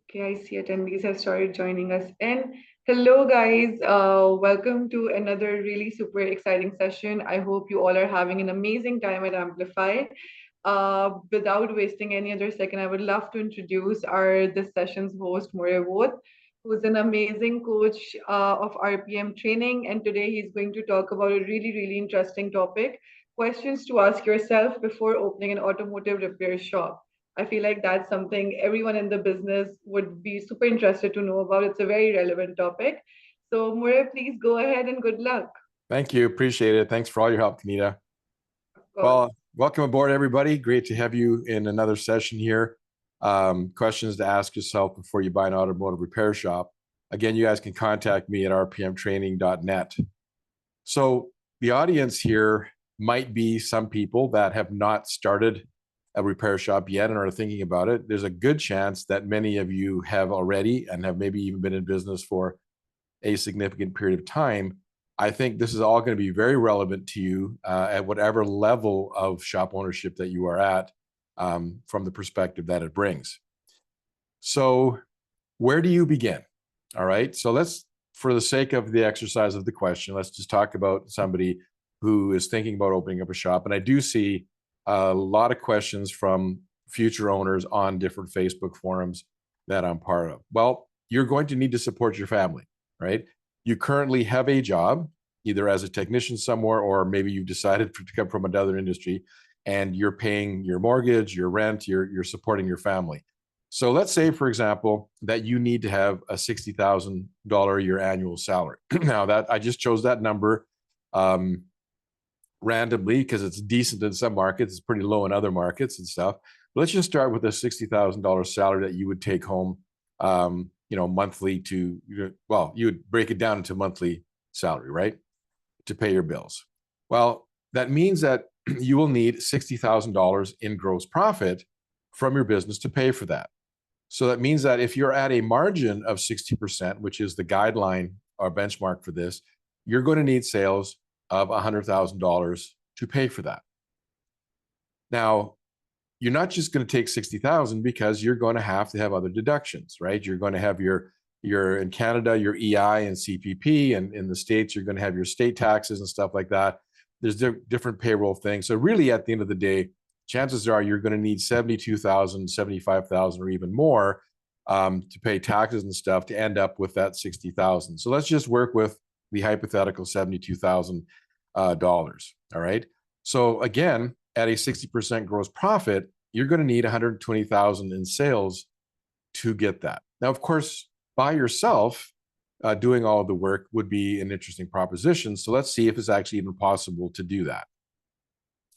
Okay, I see attendees have started joining us. And hello, guys. Welcome to another really super exciting session. I hope you all are having an amazing time at Amplify. Without wasting any other second, I would love to introduce our this session's host, Morevot, who's an amazing coach of RPM training. And today he's going to talk about a really, really interesting topic: questions to ask yourself before opening an automotive repair shop. I feel like that's something everyone in the business would be super interested to know about. It's a very relevant topic. So, Murray, please go ahead and good luck. Thank you. Appreciate it. Thanks for all your help, Kanita. Of course. Well, welcome aboard, everybody. Great to have you in another session here. Questions to ask yourself before you buy an automotive repair shop. Again, you guys can contact me at rpmtraining.net. So the audience here might be some people that have not started a repair shop yet and are thinking about it. There's a good chance that many of you have already and have maybe even been in business for a significant period of time. I think this is all going to be very relevant to you at whatever level of shop ownership that you are at, from the perspective that it brings. So where do you begin? All right. So let's, for the sake of the exercise of the question, let's just talk about somebody who is thinking about opening up a shop. And I do see a lot of questions from future owners on different Facebook forums that I'm part of. Well, you're going to need to support your family, right? You currently have a job, either as a technician somewhere, or maybe you've decided to come from another industry and you're paying your mortgage, your rent, you're supporting your family. So let's say, for example, that you need to have a $60,000 a year annual salary. Now that I just chose that number randomly because it's decent in some markets, it's pretty low in other markets and stuff. But let's just start with a $60,000 salary that you would take home, monthly to, well, you would break it down into monthly salary, right? To pay your bills. Well, that means that you will need $60,000 in gross profit from your business to pay for that. So that means that if you're at a margin of 60%, which is the guideline or benchmark for this, you're going to need sales of $100,000 to pay for that. Now, you're not just going to take 60,000 because you're going to have other deductions, right? You're going to have your in Canada, your EI and CPP, and in the States, you're going to have your state taxes and stuff like that. There's different payroll things. So really, at the end of the day, chances are you're going to need 72,000, 75,000, or even more to pay taxes and stuff to end up with that 60,000. So let's just work with the hypothetical $72,000. All right. So again, at a 60% gross profit, you're going to need 120,000 in sales to get that. Now, of course, by yourself, doing all of the work would be an interesting proposition. So let's see if it's actually even possible to do that.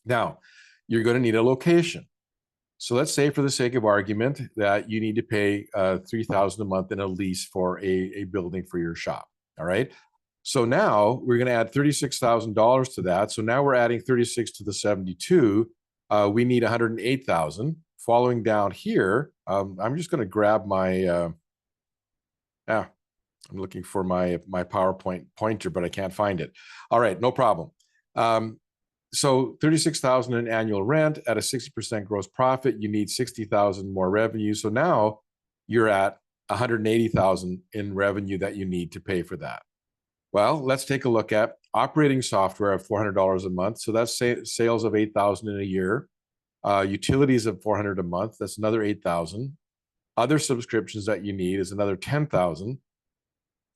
Now, you're going to need a location. So let's say, for the sake of argument, that you need to pay $3,000 a month in a lease for a building for your shop. All right. So now we're going to add $36,000 to that. So now we're adding 36 to the 72. We need 108,000. Following down here, I'm just going to grab my. I'm looking for my PowerPoint pointer, but I can't find it. All right, no problem. So 36,000 in annual rent at a 60% gross profit, you need 60,000 more revenue. So now you're at 180,000 in revenue that you need to pay for that. Well, let's take a look at operating software at $400 a month. So that's sales of 8,000 in a year. Utilities of 400 a month. That's another 8,000. Other subscriptions that you need is another 10,000.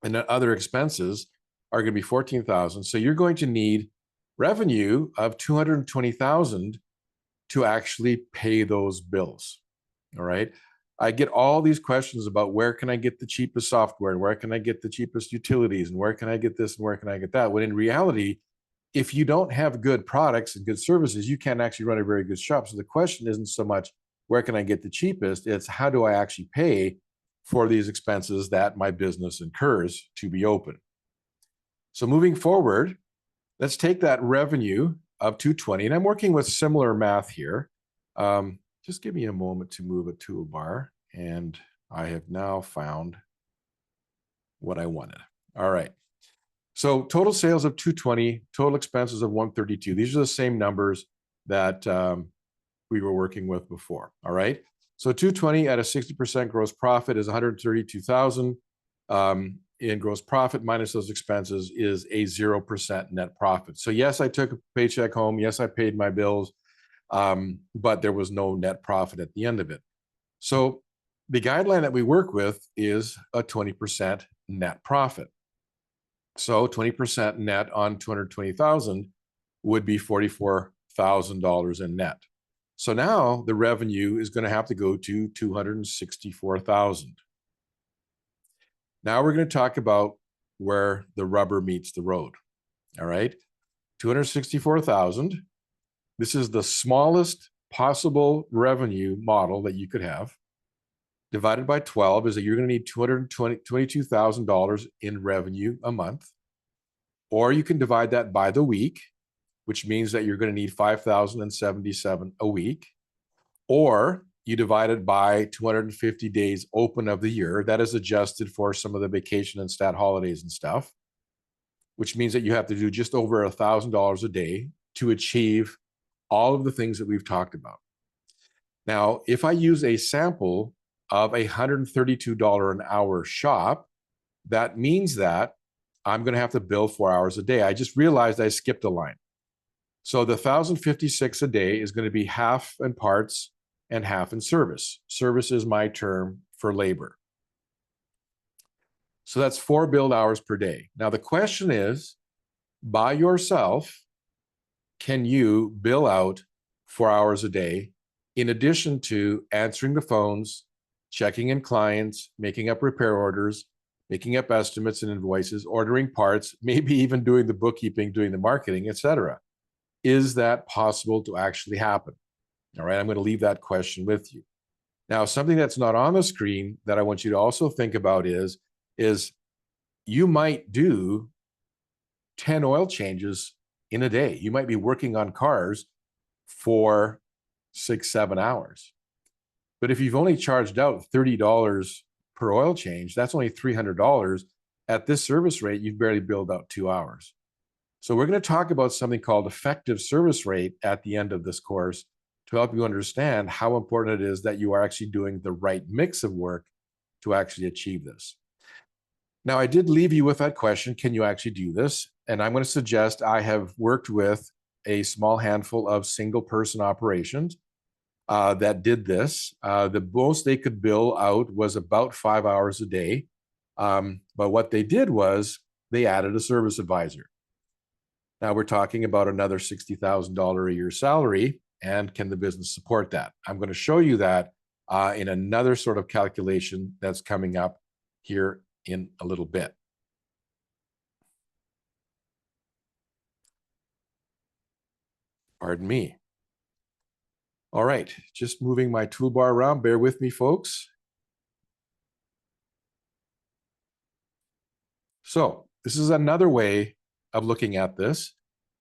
And then other expenses are going to be 14,000. So you're going to need revenue of 220,000 to actually pay those bills. All right. I get all these questions about where can I get the cheapest software and where can I get the cheapest utilities and where can I get this and where can I get that? When in reality, if you don't have good products and good services, you can't actually run a very good shop. So the question isn't so much where can I get the cheapest, it's how do I actually pay for these expenses that my business incurs to be open. So moving forward, let's take that revenue of 220, and I'm working with similar math here. Just give me a moment to move a toolbar, and I have now found what I wanted. All right. So total sales of 220, total expenses of 132. These are the same numbers that we were working with before. All right. So 220 at a 60% gross profit is 132,000 in gross profit minus those expenses is a 0% net profit. So yes, I took a paycheck home. Yes, I paid my bills, but there was no net profit at the end of it. So the guideline that we work with is a 20% net profit. So 20% net on 220,000 would be $44,000 in net. So now the revenue is going to have to go to 264,000. Now we're going to talk about where the rubber meets the road. All right. 264,000. This is the smallest possible revenue model that you could have. Divided by 12 is that you're going to need $22,000 in revenue a month. Or you can divide that by the week, which means that you're going to need 5,077 a week. Or you divide it by 250 days open of the year. That is adjusted for some of the vacation and stat holidays and stuff, which means that you have to do just over $1,000 a day to achieve all of the things that we've talked about. Now, if I use a sample of a $132 an hour shop, that means that I'm going to have to bill 4 hours a day. I just realized I skipped a line. So the 1,056 a day is going to be half in parts and half in service. Service is my term for labor. So that's 4 billed hours per day. Now the question is, by yourself, can you bill out 4 hours a day in addition to answering the phones, checking in clients, making up repair orders, making up estimates and invoices, ordering parts, maybe even doing the bookkeeping, doing the marketing, etc.? Is that possible to actually happen? All right, I'm going to leave that question with you. Now, something that's not on the screen that I want you to also think about is you might do 10 oil changes in a day. You might be working on cars for 6-7 hours. But if you've only charged out $30 per oil change, that's only $300. At this service rate, you've barely billed out 2 hours. So we're going to talk about something called effective service rate at the end of this course to help you understand how important it is that you are actually doing the right mix of work to actually achieve this. Now, I did leave you with that question, can you actually do this? And I'm going to suggest I have worked with a small handful of single person operations that did this. The most they could bill out was about 5 hours a day. But what they did was they added a service advisor. Now we're talking about another $60,000 a year salary. And can the business support that? I'm going to show you that in another sort of calculation that's coming up here in a little bit. Pardon me. All right, just moving my toolbar around. Bear with me, folks. So this is another way of looking at this.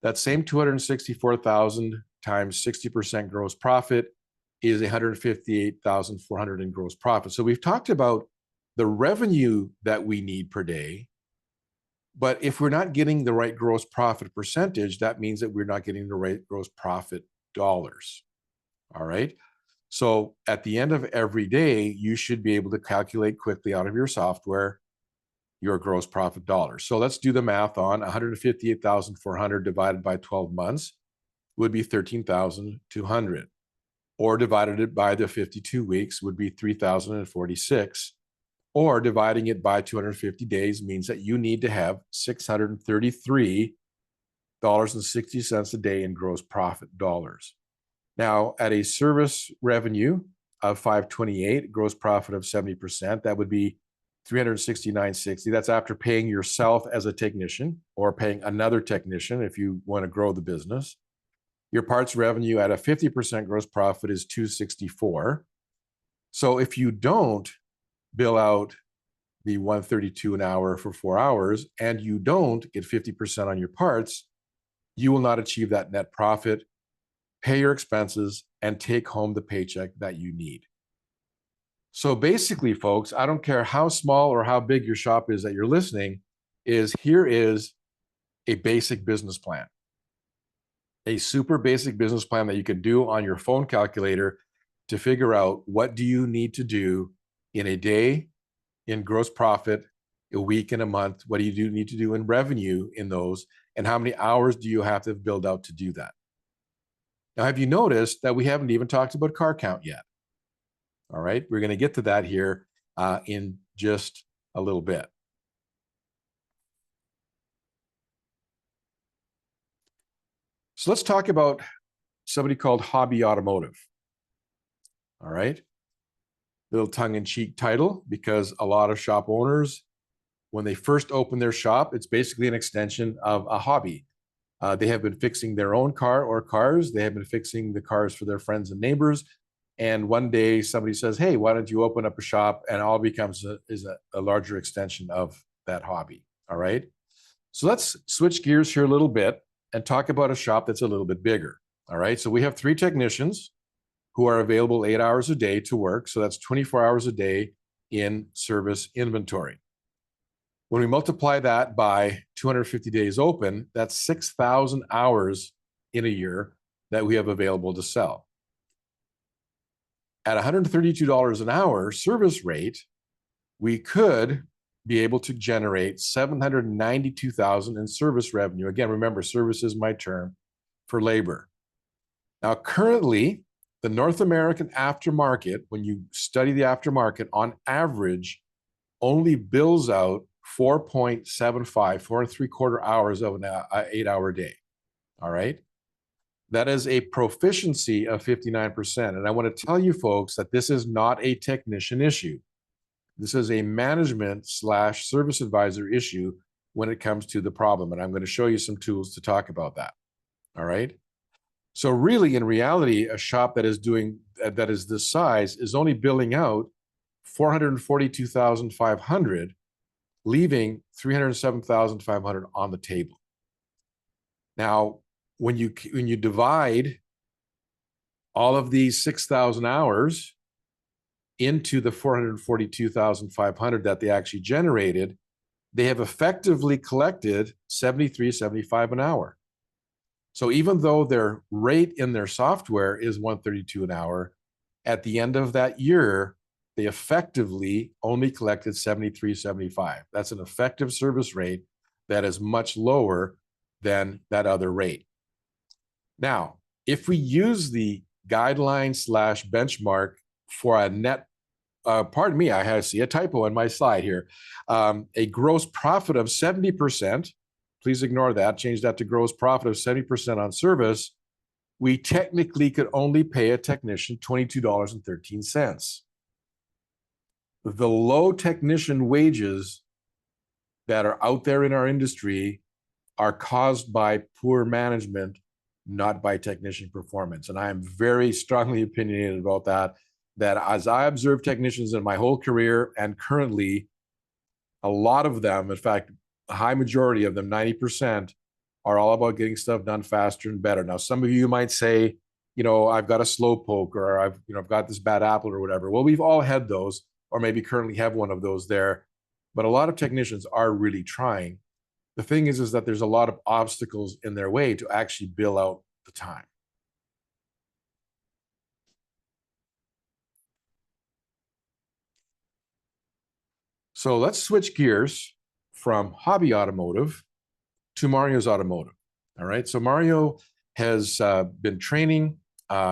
That same 264,000 times 60% gross profit is 158,400 in gross profit. So we've talked about the revenue that we need per day, but if we're not getting the right gross profit percentage, that means that we're not getting the right gross profit dollars. All right. So at the end of every day, you should be able to calculate quickly out of your software your gross profit dollars. So let's do the math on 158,400 divided by 12 months would be 13,200, or divided it by the 52 weeks would be 3,046, or dividing it by 250 days means that you need to have $633.60 a day in gross profit dollars. Now, at a service revenue of 528, gross profit of 70%, that would be 369.60. That's after paying yourself as a technician or paying another technician if you want to grow the business. Your parts revenue at a 50% gross profit is 264. So if you don't bill out the 132 an hour for 4 hours and you don't get 50% on your parts, you will not achieve that net profit, pay your expenses, and take home the paycheck that you need. So basically, folks, I don't care how small or how big your shop is that you're listening, here is a basic business plan. A super basic business plan that you can do on your phone calculator to figure out what do you need to do in a day, in gross profit, a week, and a month. What do you need to do in revenue in those, and how many hours do you have to build out to do that? Now, have you noticed that we haven't even talked about car count yet? All right, we're going to get to that here in just a little bit. So let's talk about somebody called Hobby Automotive. All right, little tongue-in-cheek title, because a lot of shop owners, when they first open their shop, it's basically an extension of a hobby. They have been fixing their own car or cars. They have been fixing the cars for their friends and neighbors. And one day somebody says, hey, why don't you open up a shop? And all becomes a larger extension of that hobby. All right. So let's switch gears here a little bit and talk about a shop that's a little bit bigger. All right. So we have 3 technicians who are available 8 hours a day to work. So that's 24 hours a day in service inventory. When we multiply that by 250 days open, that's 6,000 hours in a year that we have available to sell. At $132 an hour service rate, we could be able to generate $792,000 in service revenue. Again, remember, service is my term for labor. Now, currently, the North American aftermarket, when you study the aftermarket, on average, only bills out 4.75, 4.75 hours of an 8-hour day. All right. That is a proficiency of 59%. And I want to tell you folks that this is not a technician issue. This is a management/service advisor issue when it comes to the problem. And I'm going to show you some tools to talk about that. All right. So really, in reality, a shop that is this size is only billing out $442,500, leaving $307,500 on the table. Now, when you divide all of these 6,000 hours into the 442,500 that they actually generated, they have effectively collected 73.75 an hour. So even though their rate in their software is 132 an hour, at the end of that year, they effectively only collected 73.75. That's an effective service rate that is much lower than that other rate. Now, if we use the guideline/benchmark for a net, pardon me, I see a typo in my slide here, a gross profit of 70%, please ignore that, change that to gross profit of 70% on service, we technically could only pay a technician $22.13. The low technician wages that are out there in our industry are caused by poor management, not by technician performance. And I am very strongly opinionated about that as I observe technicians in my whole career and currently, a lot of them, in fact, a high majority of them, 90%, are all about getting stuff done faster and better. Now, some of you might say, I've got a slow poke, or I've got this bad apple or whatever. Well, we've all had those, or maybe currently have one of those there. But a lot of technicians are really trying. The thing is that there's a lot of obstacles in their way to actually bill out the time. So let's switch gears from Hobby Automotive to Mario's Automotive. All right. So Mario has been training.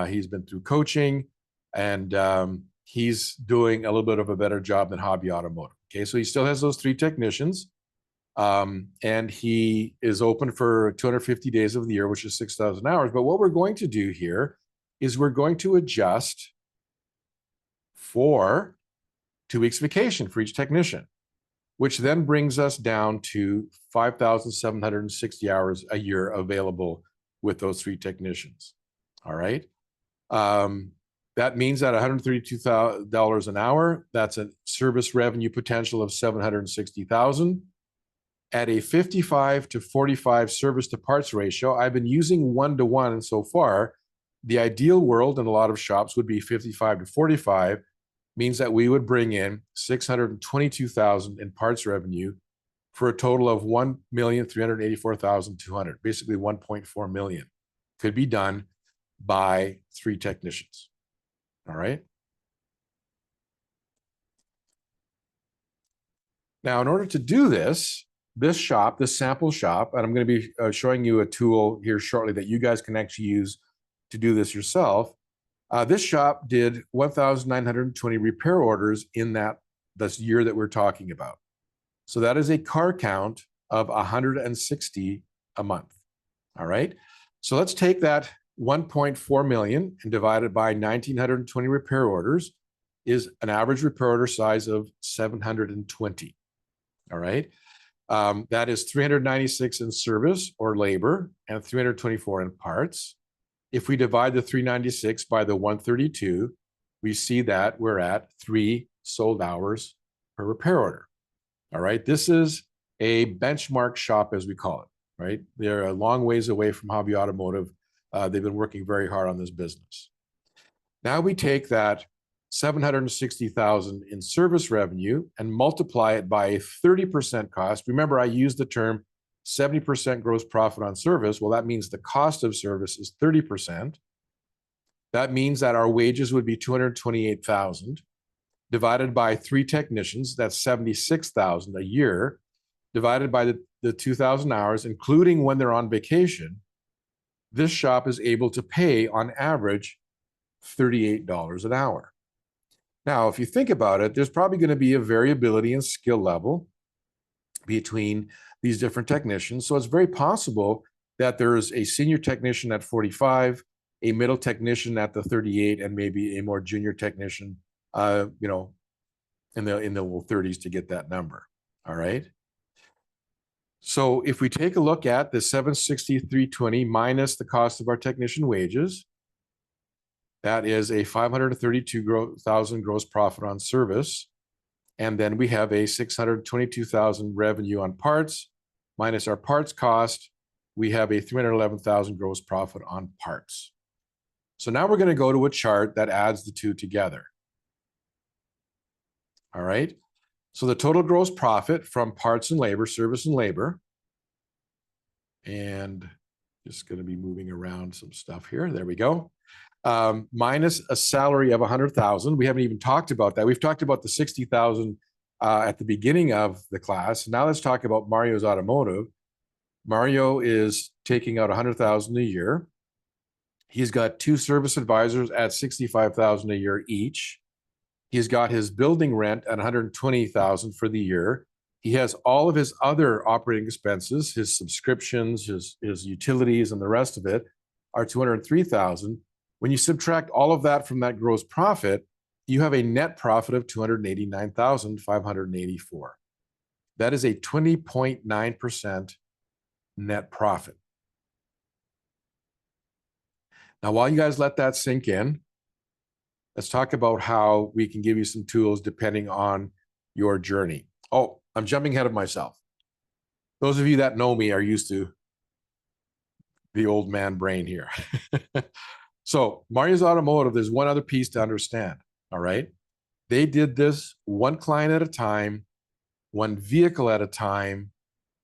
He's been through coaching, and he's doing a little bit of a better job than Hobby Automotive. Okay. So he still has those 3 technicians. And he is open for 250 days of the year, which is 6,000 hours. But what we're going to do here is we're going to adjust for 2 weeks vacation for each technician, which then brings us down to 5,760 hours a year available with those 3 technicians. All right. That means that $132 an hour, that's a service revenue potential of $760,000. At a 55 to 45 service to parts ratio, I've been using 1-to-1 so far. The ideal world in a lot of shops would be 55 to 45, means that we would bring in $622,000 in parts revenue for a total of $1,384,200, basically $1.4 million. Could be done by 3 technicians. All right. Now, in order to do this, this sample shop, and I'm going to be showing you a tool here shortly that you guys can actually use to do this yourself. This shop did 1,920 repair orders in this year that we're talking about. So that is a car count of 160 a month. All right. So let's take that 1.4 million and divide it by 1,920 repair orders is an average repair order size of 720. All right. That is 396 in service or labor and 324 in parts. If we divide the 396 by the 132, we see that we're at 3 sold hours per repair order. All right. This is a benchmark shop, as we call it, right? They're a long ways away from Hobby Automotive. They've been working very hard on this business. Now we take that 760,000 in service revenue and multiply it by a 30% cost. Remember, I used the term 70% gross profit on service. Well, that means the cost of service is 30%. That means that our wages would be 228,000 divided by 3 technicians. That's 76,000 a year divided by the 2,000 hours, including when they're on vacation. This shop is able to pay on average $38 an hour. Now, if you think about it, there's probably going to be a variability in skill level between these different technicians. So it's very possible that there's a senior technician at 45, a middle technician at the 38, and maybe a more junior technician, in the low 30s to get that number. All right. So if we take a look at the 763.20 minus the cost of our technician wages, that is a 532,000 gross profit on service. And then we have a 622,000 revenue on parts minus our parts cost. We have a 311,000 gross profit on parts. So now we're going to go to a chart that adds the two together. All right. So the total gross profit from parts and labor, service and labor, and just going to be moving around some stuff here. There we go. Minus a salary of 100,000. We haven't even talked about that. We've talked about the 60,000 at the beginning of the class. Now let's talk about Mario's Automotive. Mario is taking out 100,000 a year. He's got 2 service advisors at 65,000 a year each. He's got his building rent at 120,000 for the year. He has all of his other operating expenses, his subscriptions, his utilities, and the rest of it are 203,000. When you subtract all of that from that gross profit, you have a net profit of 289,584. That is a 20.9% net profit. Now, while you guys let that sink in, let's talk about how we can give you some tools depending on your journey. Oh, I'm jumping ahead of myself. Those of you that know me are used to the old man brain here. So Mario's Automotive, there's one other piece to understand, all right? They did this one client at a time, one vehicle at a time,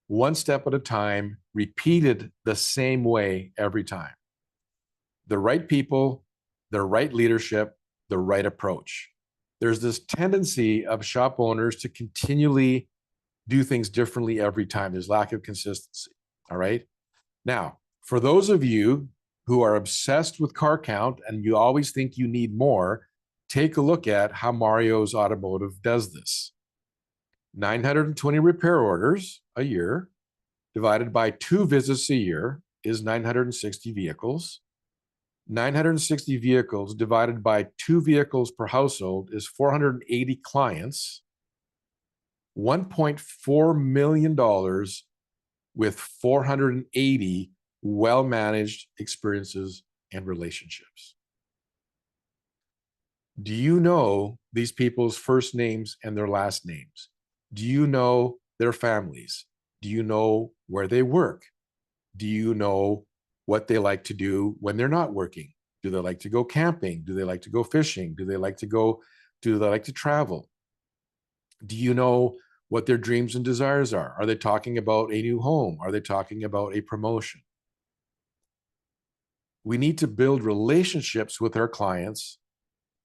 one step at a time, repeated the same way every time. The right people, the right leadership, the right approach. There's this tendency of shop owners to continually do things differently every time. There's lack of consistency, all right? Now, for those of you who are obsessed with car count and you always think you need more, take a look at how Mario's Automotive does this. 920 repair orders a year divided by 2 visits a year is 960 vehicles. 960 vehicles divided by 2 vehicles per household is 480 clients. $1.4 million with 480 well-managed experiences and relationships. Do you know these people's first names and their last names? Do you know their families? Do you know where they work? Do you know what they like to do when they're not working? Do they like to go camping? Do they like to go fishing? Do they like to travel? Do you know what their dreams and desires are? Are they talking about a new home? Are they talking about a promotion? We need to build relationships with our clients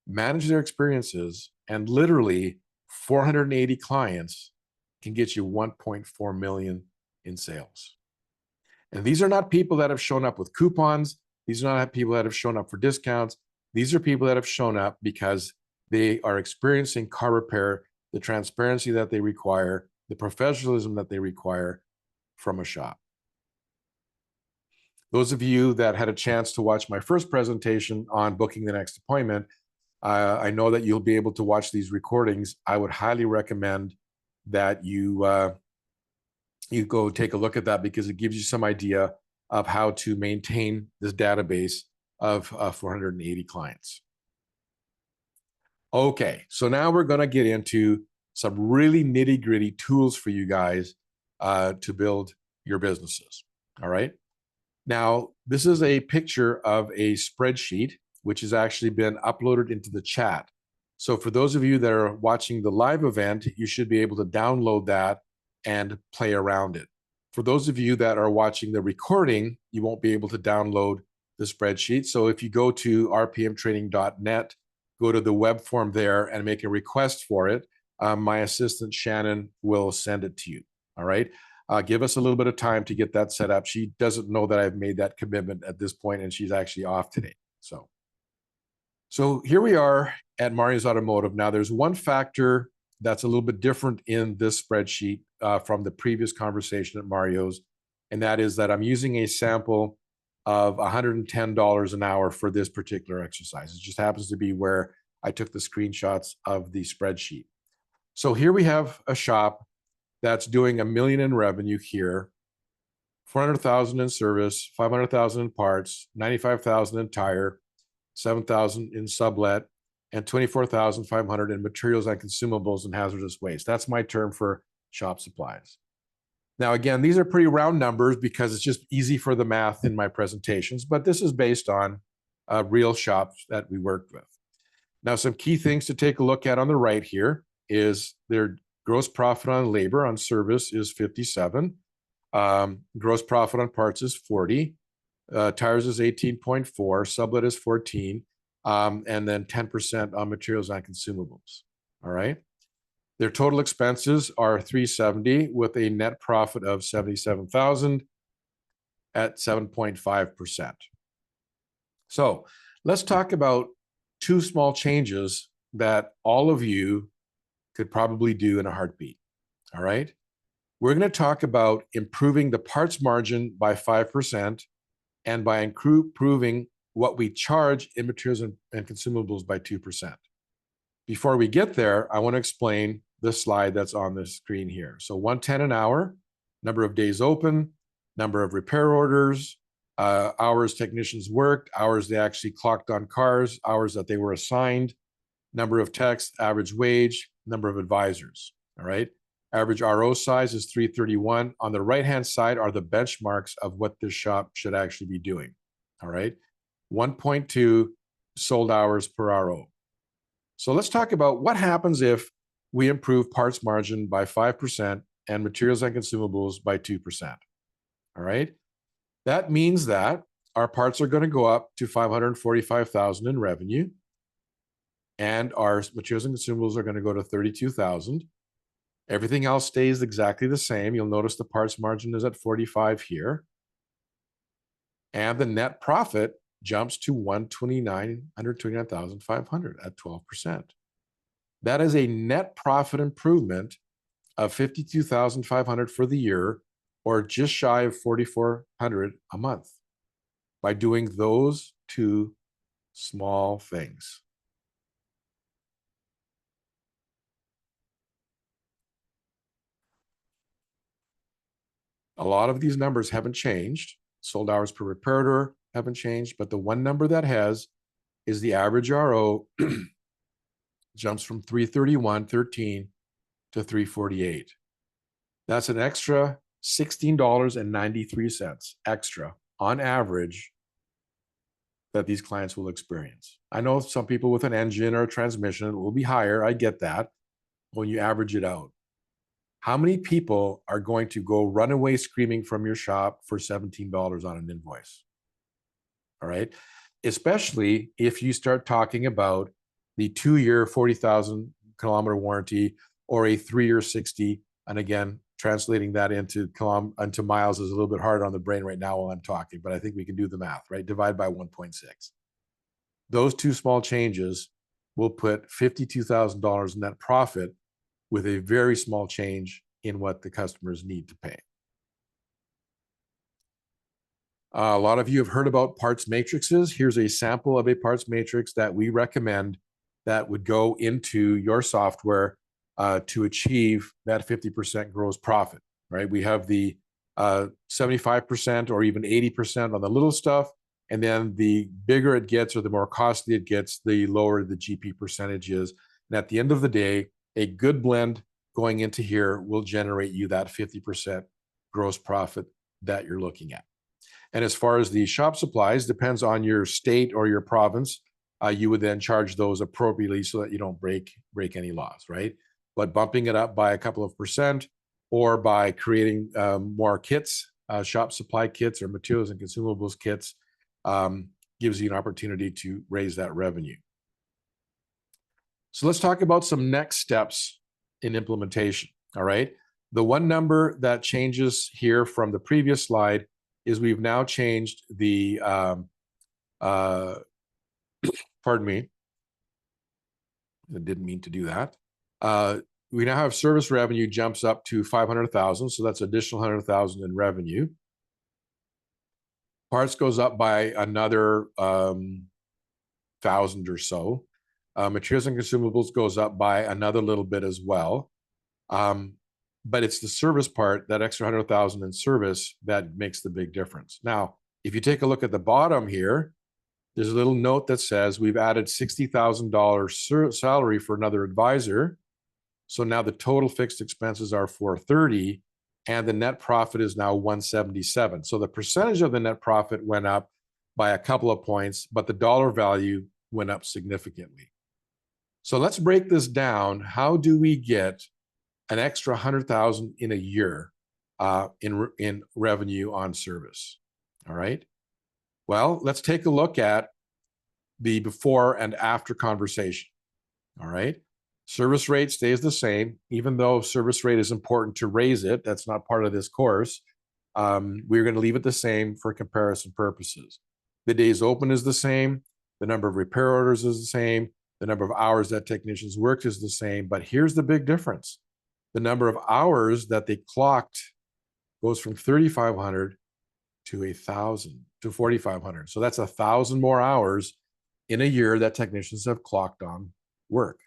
manage their experiences, and literally 480 clients can get you 1.4 million in sales. And these are not people that have shown up with coupons. These are not people that have shown up for discounts. These are people that have shown up because they are experiencing car repair, the transparency that they require, the professionalism that they require from a shop. Those of you that had a chance to watch my first presentation on booking the next appointment, I know that you'll be able to watch these recordings. I would highly recommend that you go take a look at that, because it gives you some idea of how to maintain this database of 480 clients. Okay, so now we're going to get into some really nitty-gritty tools for you guys to build your businesses. All right. Now, this is a picture of a spreadsheet, which has actually been uploaded into the chat. So for those of you that are watching the live event, you should be able to download that and play around it. For those of you that are watching the recording, you won't be able to download the spreadsheet. So if you go to rpmtraining.net, go to the web form there and make a request for it, my assistant Shannon will send it to you. All right. Give us a little bit of time to get that set up. She doesn't know that I've made that commitment at this point, and she's actually off today. So here we are at Mario's Automotive. Now, there's one factor that's a little bit different in this spreadsheet from the previous conversation at Mario's, and that is that I'm using a sample of $110 an hour for this particular exercise. It just happens to be where I took the screenshots of the spreadsheet. So here we have a shop that's doing $1 million in revenue here, 400,000 in service, 500,000 in parts, 95,000 in tire, 7,000 in sublet, and 24,500 in materials and consumables and hazardous waste. That's my term for shop supplies. Now, again, these are pretty round numbers because it's just easy for the math in my presentations, but this is based on real shops that we worked with. Now, some key things to take a look at on the right here is their gross profit on labor on service is 57. Gross profit on parts is 40. Tires is 18.4. Sublet is 14. And then 10% on materials and consumables. All right. Their total expenses are 370 with a net profit of 77,000 at 7.5%. So let's talk about two small changes that all of you could probably do in a heartbeat. All right. We're going to talk about improving the parts margin by 5% and by improving what we charge in materials and consumables by 2%. Before we get there, I want to explain the slide that's on the screen here. So 110 an hour, number of days open, number of repair orders, hours technicians worked, hours they actually clocked on cars, hours that they were assigned, number of techs, average wage, number of advisors. All right. Average RO size is 331. On the right-hand side are the benchmarks of what this shop should actually be doing. All right. 1.2 sold hours per RO. So let's talk about what happens if we improve parts margin by 5% and materials and consumables by 2%. All right. That means that our parts are going to go up to 545,000 in revenue, and our materials and consumables are going to go to 32,000. Everything else stays exactly the same. You'll notice the parts margin is at 45 here. And the net profit jumps to 129,500 at 12%. That is a net profit improvement of 52,500 for the year, or just shy of 4,400 a month, by doing those two small things. A lot of these numbers haven't changed. Sold hours per repair order haven't changed, but the one number that has is the average RO jumps from 331.13 to 348. That's an extra $16.93 extra on average that these clients will experience. I know some people with an engine or a transmission will be higher. I get that when you average it out. How many people are going to go run away screaming from your shop for $17 on an invoice? All right. Especially if you start talking about the 2-year 40,000 kilometer warranty or a 3-year 60. And again, translating that into miles is a little bit hard on the brain right now while I'm talking, but I think we can do the math, right? Divide by 1.6. Those two small changes will put $52,000 net profit with a very small change in what the customers need to pay. A lot of you have heard about parts matrices. Here's a sample of a parts matrix that we recommend that would go into your software to achieve that 50% gross profit, right? We have the 75% or even 80% on the little stuff. And then the bigger it gets or the more costly it gets, the lower the GP percentage is. And at the end of the day, a good blend going into here will generate you that 50% gross profit that you're looking at. And as far as the shop supplies, depends on your state or your province. You would then charge those appropriately so that you don't break any laws, right? But bumping it up by a couple of percent or by creating more kits, shop supply kits or materials and consumables kits, gives you an opportunity to raise that revenue. So let's talk about some next steps in implementation, all right? The one number that changes here from the previous slide is we've now changed the, pardon me, I didn't mean to do that. We now have service revenue jumps up to 500,000, so that's additional 100,000 in revenue. Parts goes up by another 1,000 or so. Materials and consumables goes up by another little bit as well. But it's the service part, that extra 100,000 in service, that makes the big difference. Now, if you take a look at the bottom here, there's a little note that says we've added $60,000 salary for another advisor. So now the total fixed expenses are 430 and the net profit is now 177. So the percentage of the net profit went up by a couple of points, but the dollar value went up significantly. So let's break this down. How do we get an extra 100,000 in a year in revenue on service? All right. Well, let's take a look at the before and after conversation. All right. Service rate stays the same, even though service rate is important to raise it. That's not part of this course. We're going to leave it the same for comparison purposes. The days open is the same. The number of repair orders is the same. The number of hours that technicians worked is the same. But here's the big difference. The number of hours that they clocked goes from 3,500 to 1,000 to 4,500. So that's 1,000 more hours in a year that technicians have clocked on work.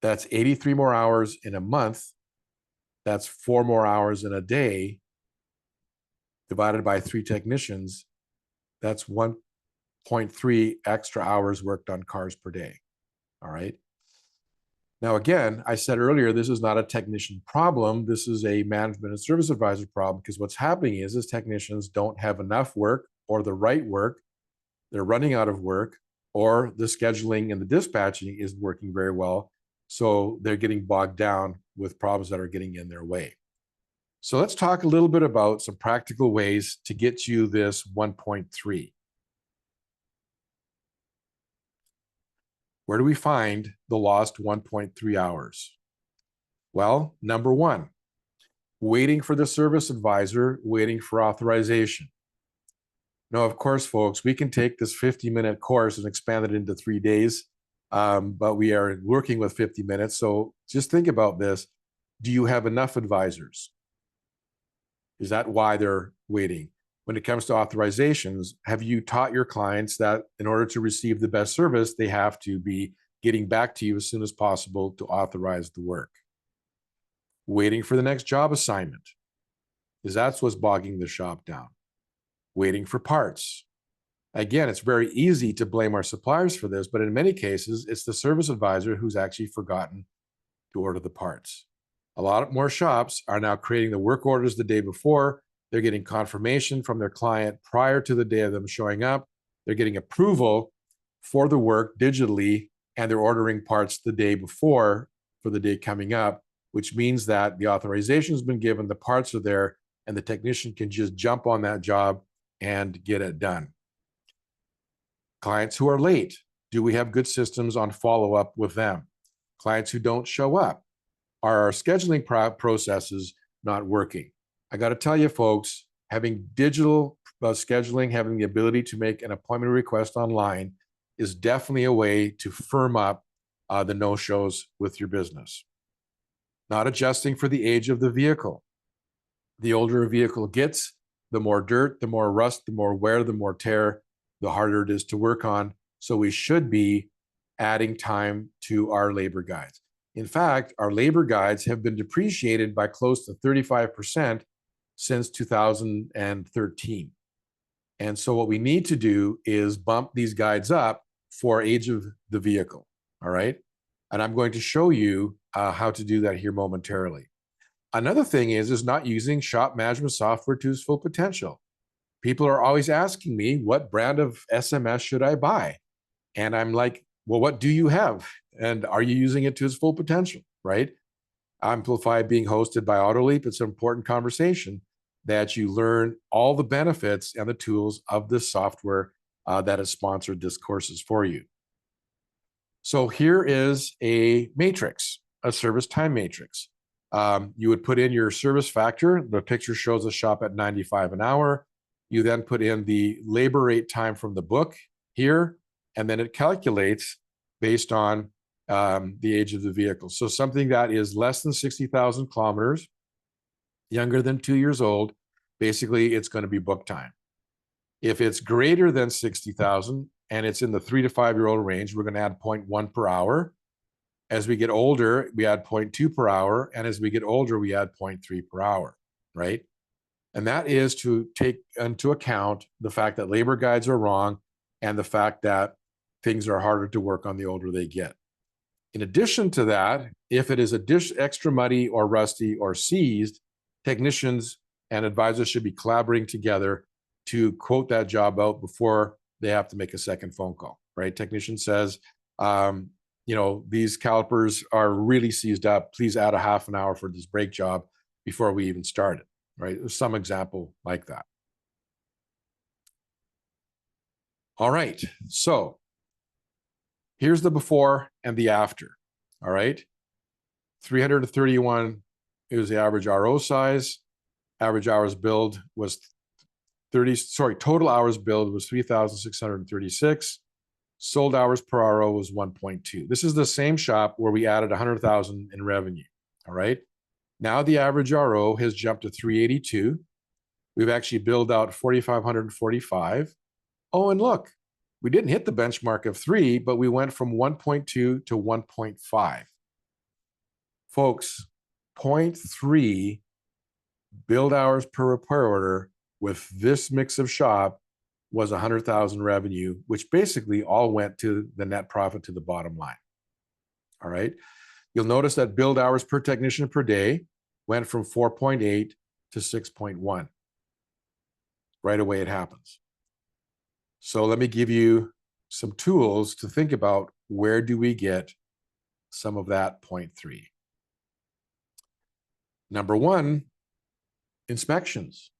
That's 83 more hours in a month. That's 4 more hours in a day divided by 3 technicians. That's 1.3 extra hours worked on cars per day. All right. Now, again, I said earlier, this is not a technician problem. This is a management and service advisor problem, because what's happening is technicians don't have enough work or the right work. They're running out of work, or the scheduling and the dispatching isn't working very well. So they're getting bogged down with problems that are getting in their way. So let's talk a little bit about some practical ways to get you this 1.3. Where do we find the lost 1.3 hours? Well, number one, waiting for the service advisor, waiting for authorization. Now, of course, folks, we can take this 50-minute course and expand it into 3 days, but we are working with 50 minutes. So just think about this. Do you have enough advisors? Is that why they're waiting? When it comes to authorizations, have you taught your clients that in order to receive the best service, they have to be getting back to you as soon as possible to authorize the work? Waiting for the next job assignment, is that's what's bogging the shop down. Waiting for parts. Again, it's very easy to blame our suppliers for this, but in many cases, it's the service advisor who's actually forgotten to order the parts. A lot more shops are now creating the work orders the day before. They're getting confirmation from their client prior to the day of them showing up. They're getting approval for the work digitally, and they're ordering parts the day before for the day coming up, which means that the authorization has been given, the parts are there, and the technician can just jump on that job and get it done. Clients who are late. Do we have good systems on follow-up with them? Clients who don't show up, are our scheduling processes not working? I got to tell you, folks, having digital scheduling, having the ability to make an appointment request online is definitely a way to firm up the no-shows with your business. Not adjusting for the age of the vehicle. The older a vehicle gets, the more dirt, the more rust, the more wear, the more tear, the harder it is to work on. So we should be adding time to our labor guides. In fact, our labor guides have been depreciated by close to 35% since 2013. And so what we need to do is bump these guides up for age of the vehicle, all right? And I'm going to show you how to do that here momentarily. Another thing is not using shop management software to its full potential. People are always asking me, what brand of SMS should I buy? And I'm like, well, what do you have? And are you using it to its full potential, right? Amplify being hosted by AutoLeap, it's an important conversation that you learn all the benefits and the tools of this software that has sponsored this courses for you. So here is a matrix, a service time matrix. You would put in your service factor. The picture shows a shop at 95 an hour. You then put in the labor rate time from the book here, and then it calculates based on the age of the vehicle. So something that is less than 60,000 kilometers, younger than 2 years old, basically it's going to be book time. If it's greater than 60,000 and it's in the 3 to 5 year old range, we're going to add 0.1 per hour. As we get older, we add 0.2 per hour. And as we get older, we add 0.3 per hour, right? And that is to take into account the fact that labor guides are wrong and the fact that things are harder to work on the older they get. In addition to that, if it is extra muddy or rusty or seized, technicians and advisors should be collaborating together to quote that job out before they have to make a second phone call, right? Technician says, these calipers are really seized up. Please add a half an hour for this brake job before we even start it, right? There's some example like that. All right, so here's the before and the after, all right? 331 is the average RO size. Average hours billed was total hours billed was 3,636. Sold hours per RO was 1.2. This is the same shop where we added 100,000 in revenue, all right? Now the average RO has jumped to 382. We've actually billed out 4,545. Oh, and look, we didn't hit the benchmark of 3, but we went from 1.2 to 1.5. Folks, 0.3 billed hours per repair order with this mix of shop was 100,000 revenue, which basically all went to the net profit to the bottom line. All right. You'll notice that billed hours per technician per day went from 4.8 to 6.1. Right away it happens. So let me give you some tools to think about where do we get some of that 0.3. Number one, inspections.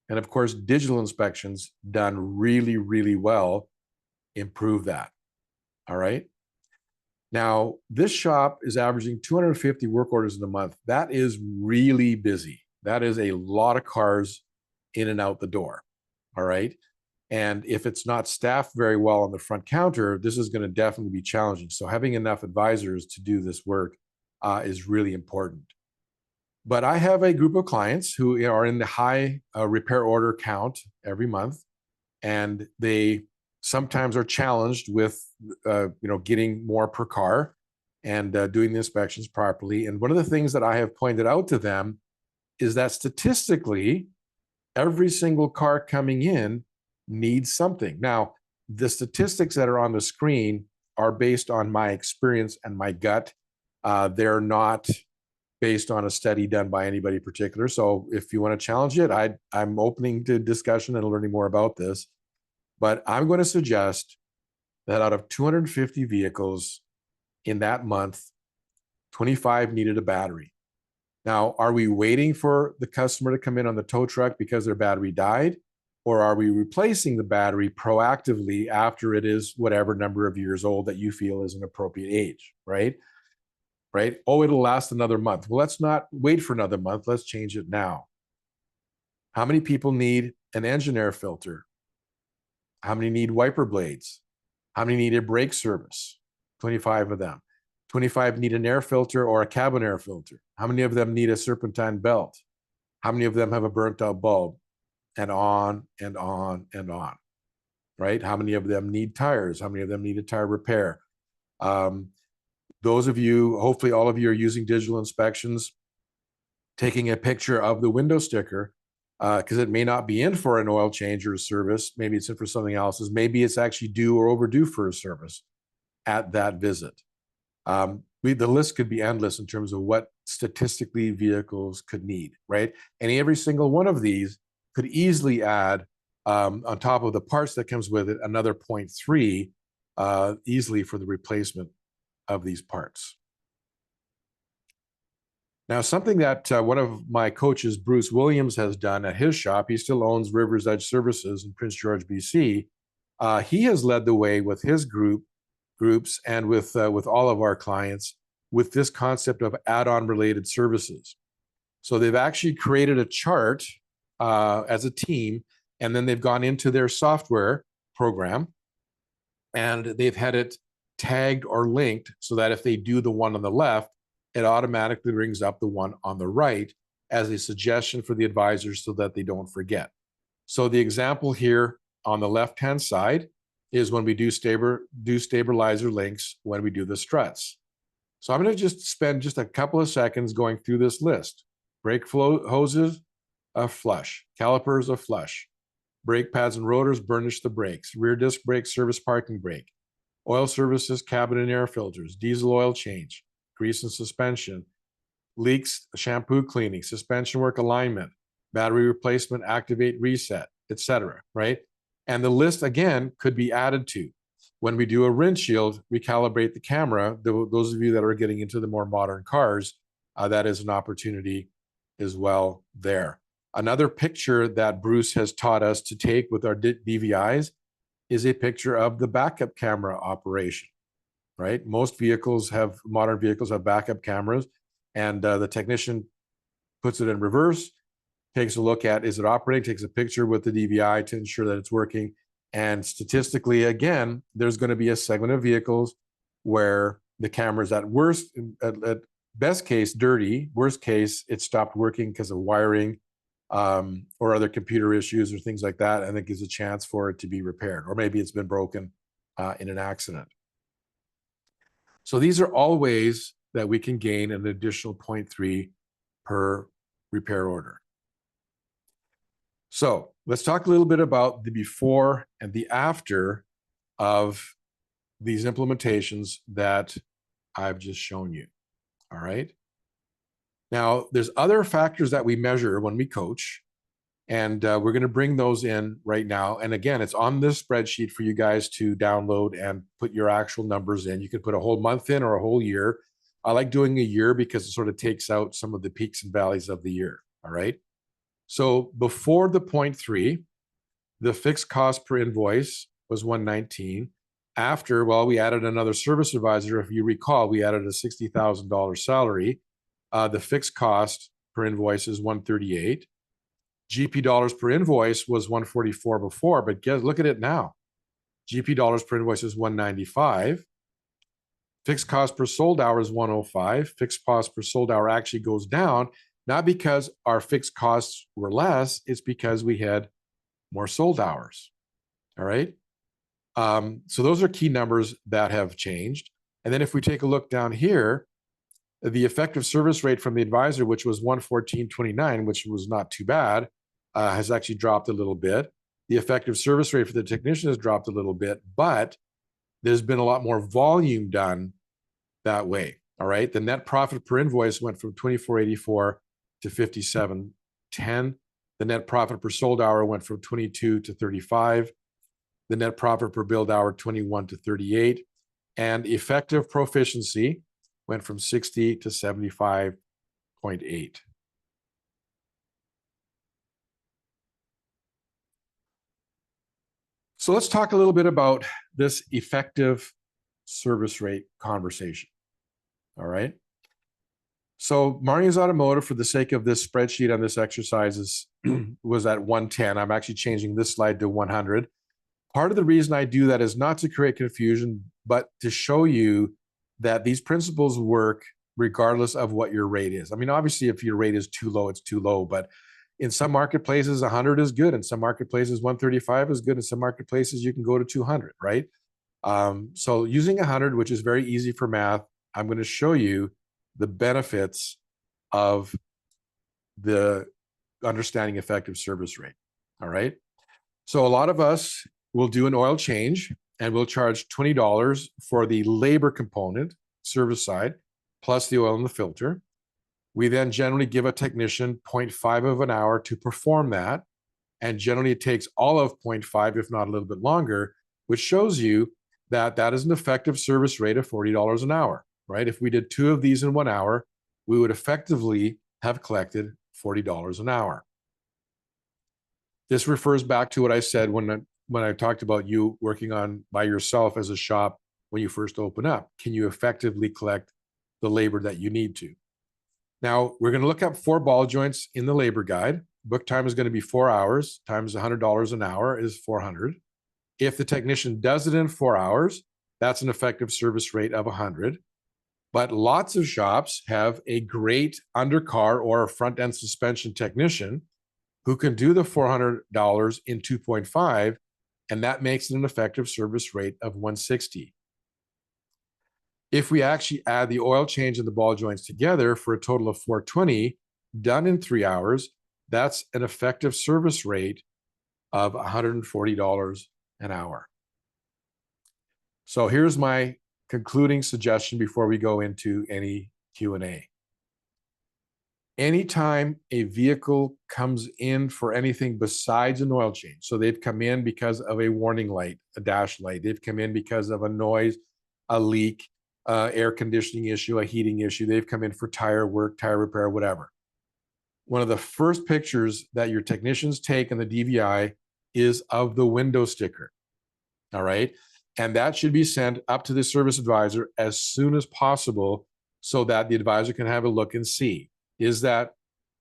And of course, digital inspections done really, really well improve that. All right. Now, this shop is averaging 250 work orders in a month. That is really busy. That is a lot of cars in and out the door. All right. And if it's not staffed very well on the front counter, this is going to definitely be challenging. So having enough advisors to do this work is really important. But I have a group of clients who are in the high repair order count every month, and they sometimes are challenged with, getting more per car and doing the inspections properly. And one of the things that I have pointed out to them is that statistically, every single car coming in needs something. Now, the statistics that are on the screen are based on my experience and my gut. They're not based on a study done by anybody particular. So if you want to challenge it, I'm opening to discussion and learning more about this. But I'm going to suggest that out of 250 vehicles in that month, 25 needed a battery. Now, are we waiting for the customer to come in on the tow truck because their battery died? or are we replacing the battery proactively after it is whatever number of years old that you feel is an appropriate age, right? Right? Oh, it'll last another month. Well, let's not wait for another month. Let's change it now. How many people need an engine air filter? How many need wiper blades? How many need a brake service? 25 of them. 25 need an air filter or a cabin air filter. How many of them need a serpentine belt? How many of them have a burnt out bulb? And on and on and on, right? How many of them need tires? How many of them need a tire repair? Those of you, hopefully all of you are using digital inspections, taking a picture of the window sticker, because it may not be in for an oil change or a service. Maybe it's in for something else. Maybe it's actually due or overdue for a service at that visit. The list could be endless in terms of what statistically vehicles could need, right? And every single one of these could easily add, on top of the parts that comes with it, another 0.3 easily for the replacement of these parts. Now, something that one of my coaches, Bruce Williams, has done at his shop, he still owns River's Edge Services in Prince George, BC. He has led the way with his groups and with all of our clients with this concept of add-on related services. So they've actually created a chart as a team, and then they've gone into their software program and they've had it tagged or linked so that if they do the one on the left, it automatically brings up the one on the right as a suggestion for the advisors so that they don't forget. So the example here on the left-hand side is when we do stabilizer links when we do the struts. So I'm going to just spend just a couple of seconds going through this list. Brake flow hoses, a flush. Calipers, a flush. Brake pads and rotors, burnish the brakes. Rear disc brake, service parking brake. Oil services, cabin and air filters. Diesel oil change. Grease and suspension. Leaks, shampoo cleaning. Suspension work alignment. Battery replacement, activate, reset, etc. Right? And the list, again, could be added to. When we do a windshield, recalibrate the camera. Those of you that are getting into the more modern cars, that is an opportunity as well there. Another picture that Bruce has taught us to take with our DVIs is a picture of the backup camera operation, right? Most modern vehicles have backup cameras, and the technician puts it in reverse, takes a look at, is it operating, takes a picture with the DVI to ensure that it's working. And statistically, again, there's going to be a segment of vehicles where the camera's at best case, dirty. Worst case, it stopped working because of wiring or other computer issues or things like that. And it gives a chance for it to be repaired. Or maybe it's been broken in an accident. So these are all ways that we can gain an additional 0.3 per repair order. So let's talk a little bit about the before and the after of these implementations that I've just shown you. All right. Now, there's other factors that we measure when we coach, and we're going to bring those in right now. And again, it's on this spreadsheet for you guys to download and put your actual numbers in. You can put a whole month in or a whole year. I like doing a year because it sort of takes out some of the peaks and valleys of the year. All right. So before the 0.3, the fixed cost per invoice was 119. After, well, we added another service advisor. If you recall, we added a $60,000 salary. The fixed cost per invoice is 138. GP dollars per invoice was 144 before, but look at it now. GP dollars per invoice is 195. Fixed cost per sold hour is 105. Fixed cost per sold hour actually goes down, not because our fixed costs were less, it's because we had more sold hours. All right. So those are key numbers that have changed. And then if we take a look down here, the effective service rate from the advisor, which was 114.29, which was not too bad, has actually dropped a little bit. The effective service rate for the technician has dropped a little bit, but there's been a lot more volume done that way. All right. The net profit per invoice went from 24.84 to 57.10. The net profit per sold hour went from 22 to 35. The net profit per billed hour, 21 to 38. And effective proficiency went from 60 to 75.8. So let's talk a little bit about this effective service rate conversation. All right. So Marni's Automotive, for the sake of this spreadsheet on this exercise, was at 110. I'm actually changing this slide to 100. Part of the reason I do that is not to create confusion, but to show you that these principles work regardless of what your rate is. I mean, obviously, if your rate is too low, it's too low. But in some marketplaces, 100 is good. In some marketplaces, 135 is good. In some marketplaces, you can go to 200, right? So using 100, which is very easy for math, I'm going to show you the benefits of the understanding effective service rate. All right. So a lot of us will do an oil change and we'll charge $20 for the labor component, service side, plus the oil and the filter. We then generally give a technician 0.5 of an hour to perform that. And generally it takes all of 0.5, if not a little bit longer, which shows you that that is an effective service rate of $40 an hour, right? If we did 2 of these in 1 hour, we would effectively have collected $40 an hour. This refers back to what I said when I talked about you working on by yourself as a shop when you first open up. Can you effectively collect the labor that you need to? Now, we're going to look up 4 ball joints in the labor guide. Book time is going to be 4 hours times $100 an hour is 400. If the technician does it in 4 hours, that's an effective service rate of 100. But lots of shops have a great undercar or front end suspension technician who can do the $400 in 2.5, and that makes it an effective service rate of 160. If we actually add the oil change and the ball joints together for a total of 420 done in 3 hours, that's an effective service rate of $140 an hour. So here's my concluding suggestion before we go into any Q&A. Anytime a vehicle comes in for anything besides an oil change, so they've come in because of a warning light, a dash light, they've come in because of a noise, a leak, air conditioning issue, a heating issue, they've come in for tire work, tire repair, whatever. One of the first pictures that your technicians take in the DVI is of the window sticker. All right. And that should be sent up to the service advisor as soon as possible so that the advisor can have a look and see, is that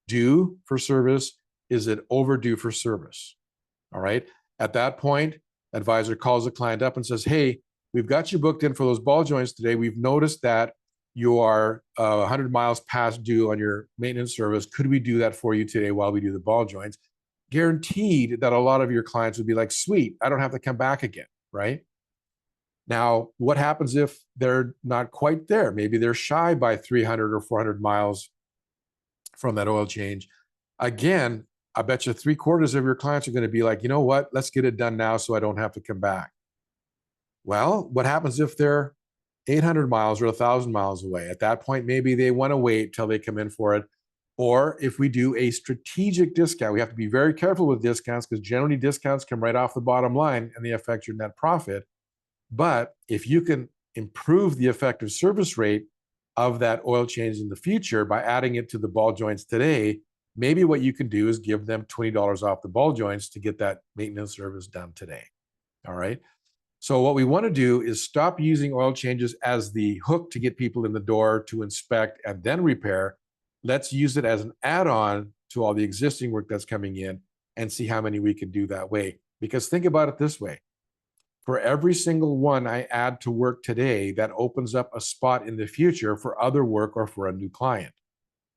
due for service? Is it overdue for service? All right. At that point, advisor calls the client up and says, hey, we've got you booked in for those ball joints today. We've noticed that you are 100 miles past due on your maintenance service. Could we do that for you today while we do the ball joints? Guaranteed that a lot of your clients would be like, sweet, I don't have to come back again, right? Now, what happens if they're not quite there? Maybe they're shy by 300 or 400 miles from that oil change. Again, I bet you 3/4 of your clients are going to be like, you know what, let's get it done now so I don't have to come back. Well, what happens if they're 800 miles or 1,000 miles away? At that point, maybe they want to wait till they come in for it. Or if we do a strategic discount, we have to be very careful with discounts because generally discounts come right off the bottom line and they affect your net profit. But if you can improve the effective service rate of that oil change in the future by adding it to the ball joints today, maybe what you can do is give them $20 off the ball joints to get that maintenance service done today. All right. So what we want to do is stop using oil changes as the hook to get people in the door to inspect and then repair. Let's use it as an add-on to all the existing work that's coming in and see how many we can do that way. Because think about it this way. For every single one I add to work today, that opens up a spot in the future for other work or for a new client,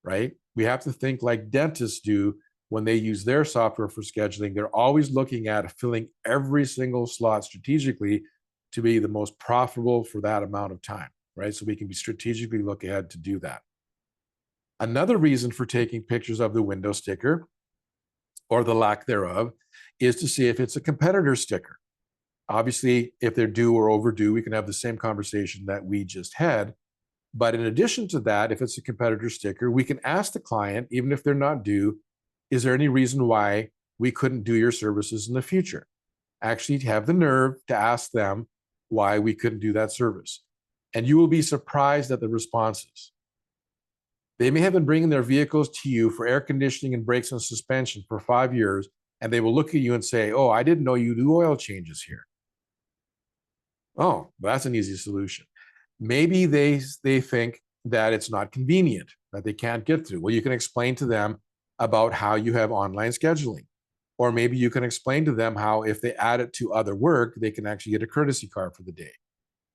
right? We have to think like dentists do when they use their software for scheduling. They're always looking at filling every single slot strategically to be the most profitable for that amount of time, right? So we can be strategically look ahead to do that. Another reason for taking pictures of the window sticker or the lack thereof is to see if it's a competitor sticker. Obviously, if they're due or overdue, we can have the same conversation that we just had. But in addition to that, if it's a competitor sticker, we can ask the client, even if they're not due, is there any reason why we couldn't do your services in the future? Actually have the nerve to ask them why we couldn't do that service. And you will be surprised at the responses. They may have been bringing their vehicles to you for air conditioning and brakes and suspension for 5 years, and they will look at you and say, oh, I didn't know you do oil changes here. Oh, that's an easy solution. Maybe they think that it's not convenient, that they can't get through. Well, you can explain to them about how you have online scheduling. Or maybe you can explain to them how if they add it to other work, they can actually get a courtesy car for the day.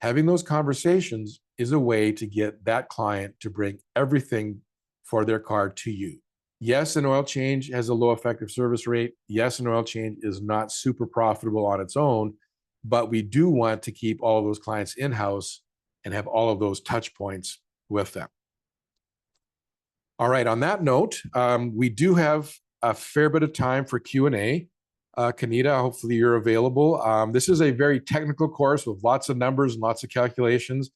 Having those conversations is a way to get that client to bring everything for their car to you. Yes, an oil change has a low effective service rate. Yes, an oil change is not super profitable on its own, but we do want to keep all of those clients in-house and have all of those touch points with them. All right, on that note, we do have a fair bit of time for Q&A. Kanita, hopefully you're available. This is a very technical course with lots of numbers and lots of calculations.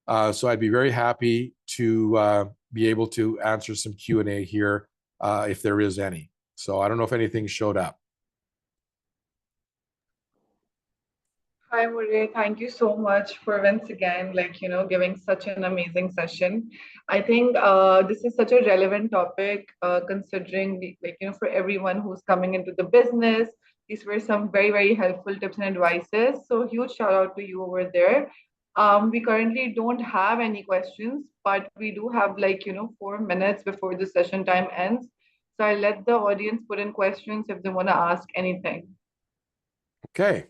So I'd be very happy to be able to answer some Q&A here if there is any. So I don't know if anything showed up. Hi, Murray. Thank you so much for once again, giving such an amazing session. I think this is such a relevant topic, considering, for everyone who's coming into the business. These were some very, very helpful tips and advices. So huge shout out to you over there. We currently don't have any questions, but we do have 4 minutes before the session time ends. So I'll let the audience put in questions if they want to ask anything. Okay.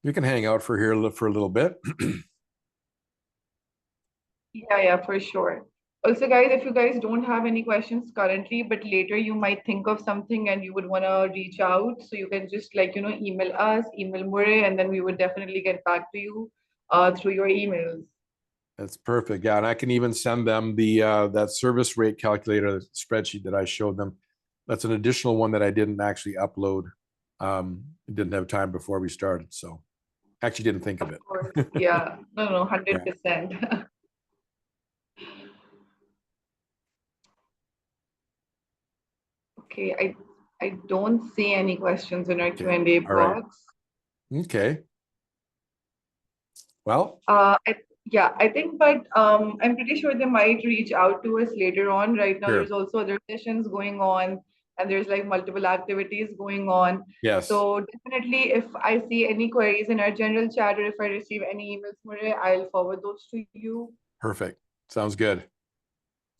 You can hang out for here for a little bit. Yeah, for sure. Also, guys, if you guys don't have any questions currently, but later you might think of something and you would want to reach out, so you can just email us, email Murray, and then we would definitely get back to you through your emails. That's perfect. Yeah, and I can even send them the that service rate calculator spreadsheet that I showed them. That's an additional one that I didn't actually upload. Didn't have time before we started, so actually didn't think of it. Of course, yeah. No, 100%. Okay, I don't see any questions in our Okay. Q&A All right. box. Okay. Well, I think, but I'm pretty sure they might reach out to us later on. Right now, sure. there's also other sessions going on, and there's multiple activities going on. Yes. So definitely, if I see any queries in our general chat or if I receive any emails, Murray, I'll forward those to you. Perfect. Sounds good.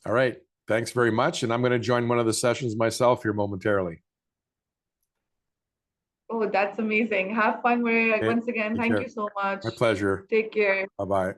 All right. Thanks very much. And I'm going to join one of the sessions myself here momentarily. Oh, that's amazing. Have fun, Murray. Okay. Once again, Take thank care. you so much. My pleasure. Take care. Bye-bye.